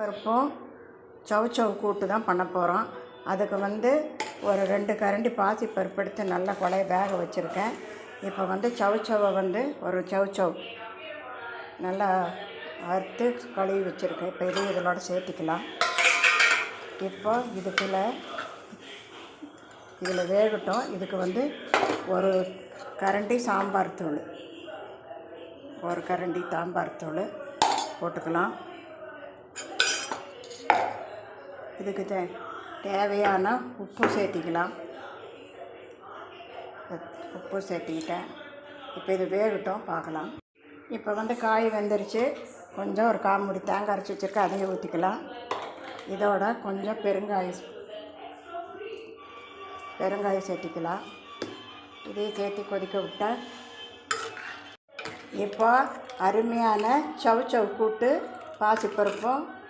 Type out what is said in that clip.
பருப்பும் சவுச்சவு கூட்டு தான் பண்ண போகிறோம். அதுக்கு ஒரு 2 கரண்டி பாசிப்பருப்பு எடுத்து நல்லா கொலைய வேக வச்சுருக்கேன். இப்போ சவுச்சவை ஒரு சவுச்சவ் நல்லா அறுத்து கழுவி வச்சுருக்கேன். இப்போ இதையும் இதோட சேர்த்திக்கலாம். இப்போ இதில் வேகட்டும். இதுக்கு ஒரு கரண்டி சாம்பார் தூள், ஒரு கரண்டி சாம்பார் தூள் போட்டுக்கலாம். இதுக்கு தேவையான உப்பு சேர்த்திக்கலாம். உப்பு சேர்த்திக்கிட்டேன். இப்போ இது வேகட்டும், பார்க்கலாம். இப்போ காய் வெந்துருச்சு. கொஞ்சம் ஒரு 1/4 மூடி தேங்காய் அரைச்சி வச்சுருக்கேன், அதையும் ஊற்றிக்கலாம். இதோட கொஞ்சம் பெருங்காயம் சேர்த்திக்கலாம். இதையும் சேர்த்து கொதிக்க விட்டேன். இப்போ அருமையான சவுச்சவு கூட்டு பாசிப்பருப்பும்